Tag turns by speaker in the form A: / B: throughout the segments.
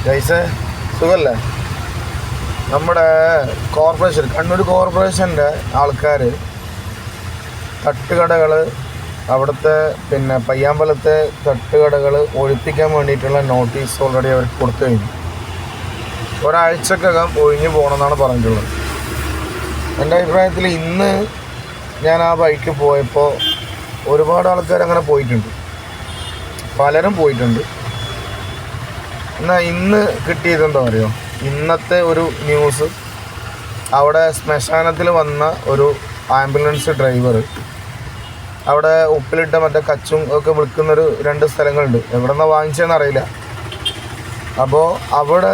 A: ജയ്സേ സുഖല്ലേ? നമ്മുടെ കോർപ്പറേഷൻ കണ്ണൂർ കോർപ്പറേഷൻ്റെ ആൾക്കാർ തട്ടുകടകൾ അവിടുത്തെ പയ്യാമ്പലത്തെ തട്ടുകടകൾ ഒഴിപ്പിക്കാൻ വേണ്ടിയിട്ടുള്ള നോട്ടീസ് ഓൾറെഡി അവർക്ക് കൊടുത്തു കഴിഞ്ഞു. ഒരാഴ്ചക്കകം ഒഴിഞ്ഞു പോകണമെന്നാണ് പറഞ്ഞിട്ടുള്ളത്. എൻ്റെ അഭിപ്രായത്തിൽ ഇന്ന് ഞാൻ ആ വഴിക്ക് പോയപ്പോൾ ഒരുപാട് ആൾക്കാർ അങ്ങനെ പോയിട്ടുണ്ട്, പലരും പോയിട്ടുണ്ട്. എന്നാൽ ഇന്ന് കിട്ടിയതെന്താ പറയുക, ഇന്നത്തെ ഒരു ന്യൂസ്, അവിടെ ശ്മശാനത്തിൽ വന്ന ഒരു ആംബുലൻസ് ഡ്രൈവർ അവിടെ ഉപ്പിലിട്ട മറ്റേ കച്ചും ഒക്കെ വിൽക്കുന്നൊരു 2 സ്ഥലങ്ങളുണ്ട്, എവിടെ നിന്നാണ് വാങ്ങിച്ചതെന്ന് അറിയില്ല. അപ്പോൾ അവിടെ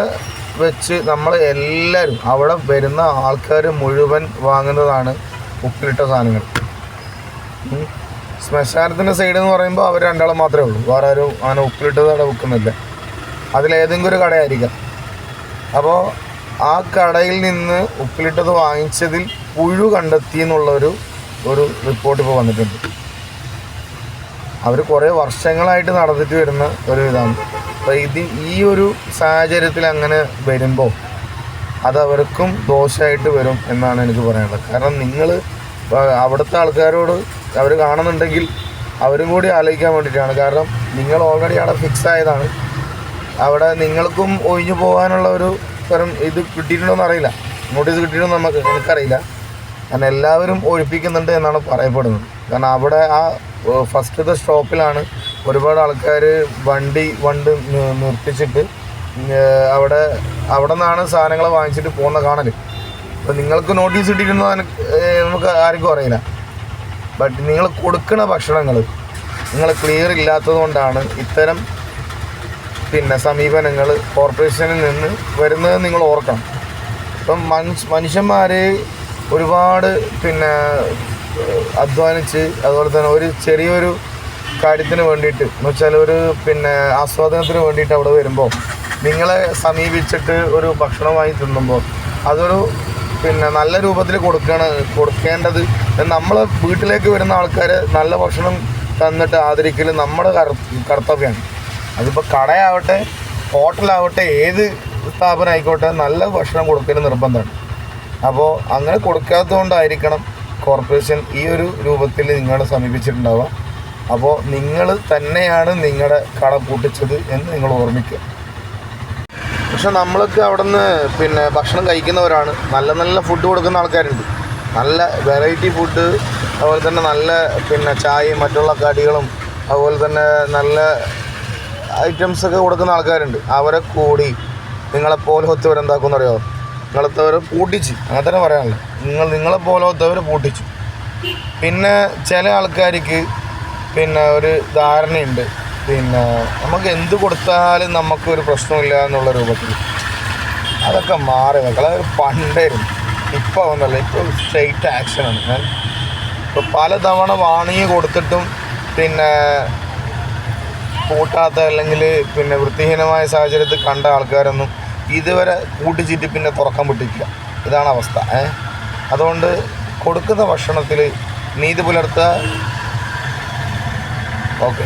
A: വെച്ച് നമ്മൾ എല്ലാവരും, അവിടെ വരുന്ന ആൾക്കാർ മുഴുവൻ വാങ്ങുന്നതാണ് ഉപ്പിലിട്ട സാധനങ്ങൾ. ശ്മശാനത്തിൻ്റെ സൈഡ് എന്ന് പറയുമ്പോൾ അവർ 2 ആൾ മാത്രമേ ഉള്ളൂ, വേറെ ആരും അങ്ങനെ ഉപ്പിലിട്ടത് അവിടെ വിൽക്കുന്നില്ല. അതിലേതെങ്കിലും ഒരു കടയായിരിക്കാം. അപ്പോൾ ആ കടയിൽ നിന്ന് ഉപ്പിലിട്ടത് വാങ്ങിച്ചതിൽ പുഴു കണ്ടെത്തി എന്നുള്ളൊരു റിപ്പോർട്ട് ഇപ്പോൾ വന്നിട്ടുണ്ട്. അവർ കുറേ വർഷങ്ങളായിട്ട് നടന്നിട്ട് വരുന്ന ഒരു ഇതാണ്. അപ്പോൾ ഈ ഒരു സാഹചര്യത്തിൽ അങ്ങനെ വരുമ്പോൾ അത് അവർക്കും ദോഷമായിട്ട് വരും എന്നാണ് എനിക്ക് പറയാനുള്ളത്. കാരണം നിങ്ങൾ അവിടുത്തെ ആൾക്കാരോട് അവർ കാണുന്നുണ്ടെങ്കിൽ അവരും കൂടി ആലോചിക്കാൻ വേണ്ടിയിട്ടാണ്. കാരണം നിങ്ങൾ ഓൾറെഡി അവിടെ ഫിക്സ് ആയതാണ്, അവിടെ നിങ്ങൾക്കും ഒഴിഞ്ഞു പോകാനുള്ള ഒരു തരം ഇത് കിട്ടിയിട്ടുണ്ടോയെന്ന് അറിയില്ല, നോട്ടീസ് കിട്ടിയിട്ടുണ്ടോ എനിക്കറിയില്ല. കാരണം എല്ലാവരും ഒഴിപ്പിക്കുന്നുണ്ട് എന്നാണ് പറയപ്പെടുന്നത്. കാരണം അവിടെ ആ ഫസ്റ്റത്തെ സ്റ്റോപ്പിലാണ് ഒരുപാട് ആൾക്കാർ വണ്ടി നിർത്തിച്ചിട്ട് അവിടെ നിന്നാണ് സാധനങ്ങൾ വാങ്ങിച്ചിട്ട് പോകുന്ന കാണൽ. അപ്പോൾ നിങ്ങൾക്ക് നോട്ടീസ് കിട്ടിയിട്ടുണ്ടോ നമുക്ക് ആർക്കും അറിയില്ല. ബട്ട് നിങ്ങൾ കൊടുക്കുന്ന ഭക്ഷണങ്ങൾ നിങ്ങൾ ക്ലിയർ ഇല്ലാത്തത് കൊണ്ടാണ് ഇത്തരം സമീപനങ്ങൾ കോർപ്പറേഷനിൽ നിന്ന് വരുന്നത് നിങ്ങൾ ഓർക്കണം. ഇപ്പം മനുഷ്യന്മാർ ഒരുപാട് അധ്വാനിച്ച്, അതുപോലെ തന്നെ ഒരു ചെറിയൊരു കാര്യത്തിന് വേണ്ടിയിട്ട് എന്ന് വെച്ചാൽ ഒരു ആസ്വാദനത്തിന് വേണ്ടിയിട്ട് അവിടെ വരുമ്പോൾ നിങ്ങളെ സമീപിച്ചിട്ട് ഒരു ഭക്ഷണം വാങ്ങി തിന്നുമ്പോൾ അതൊരു നല്ല രൂപത്തിൽ കൊടുക്കേണ്ടത് നമ്മളെ വീട്ടിലേക്ക് വരുന്ന ആൾക്കാരെ നല്ല ഭക്ഷണം തന്നിട്ട് ആദരിക്കൽ നമ്മുടെ കർത്തവ്യമാണ്. അതിപ്പോൾ കടയാവട്ടെ, ഹോട്ടലാവട്ടെ, ഏത് സ്ഥാപനം ആയിക്കോട്ടെ, നല്ല ഭക്ഷണം കൊടുക്കൽ നിർബന്ധമാണ്. അപ്പോൾ അങ്ങനെ കൊടുക്കാത്തതുകൊണ്ടായിരിക്കണം കോർപ്പറേഷൻ ഈ ഒരു രൂപത്തിൽ നിങ്ങളെ സമീപിച്ചിട്ടുണ്ടാവുക. അപ്പോൾ നിങ്ങൾ തന്നെയാണ് നിങ്ങളുടെ കട പൂട്ടിച്ചത് എന്ന് നിങ്ങൾ ഓർമ്മിക്കുക. പക്ഷെ നമ്മളൊക്കെ അവിടെ നിന്ന് ഭക്ഷണം കഴിക്കുന്നവരാണ്, നല്ല നല്ല ഫുഡ് കൊടുക്കുന്ന ആൾക്കാരുണ്ട്, നല്ല വെറൈറ്റി ഫുഡ്, അതുപോലെ തന്നെ നല്ല ചായയും മറ്റുള്ള കടികളും, അതുപോലെ തന്നെ നല്ല ഐറ്റംസൊക്കെ കൊടുക്കുന്ന ആൾക്കാരുണ്ട്. അവരെ കൂടി നിങ്ങളെപ്പോലത്തവർ എന്താക്കുമെന്ന് അറിയാമോ, നിങ്ങളത്തവർ പൂട്ടിച്ച്, അങ്ങനെ തന്നെ പറയാനല്ലോ, നിങ്ങളെപ്പോലത്തവർ പൂട്ടിച്ചു. പിന്നെ ചില ആൾക്കാർക്ക് ഒരു ധാരണയുണ്ട്, നമുക്ക് എന്ത് കൊടുത്താലും നമുക്കൊരു പ്രശ്നമില്ല എന്നുള്ള രൂപത്തിൽ. അതൊക്കെ മാറി വെക്കണം. അതൊരു പണ്ടായിരുന്നു, ഇപ്പോൾ ഒന്നല്ല, ഇപ്പോൾ സ്ട്രെയിറ്റ് ആക്ഷനാണ്. ഇപ്പോൾ പലതവണ വാണിങ് കൊടുത്തിട്ടും പൂട്ടാത്ത അല്ലെങ്കിൽ വൃത്തിഹീനമായ സാഹചര്യത്തിൽ കണ്ട ആൾക്കാരൊന്നും ഇതുവരെ കൂട്ടിച്ചിട്ട് തുറക്കാൻ വിട്ടിട്ടില്ല. ഇതാണ് അവസ്ഥ. അതുകൊണ്ട് കൊടുക്കുന്ന ഭക്ഷണത്തിൽ നീതി പുലർത്തുക. ഓക്കെ.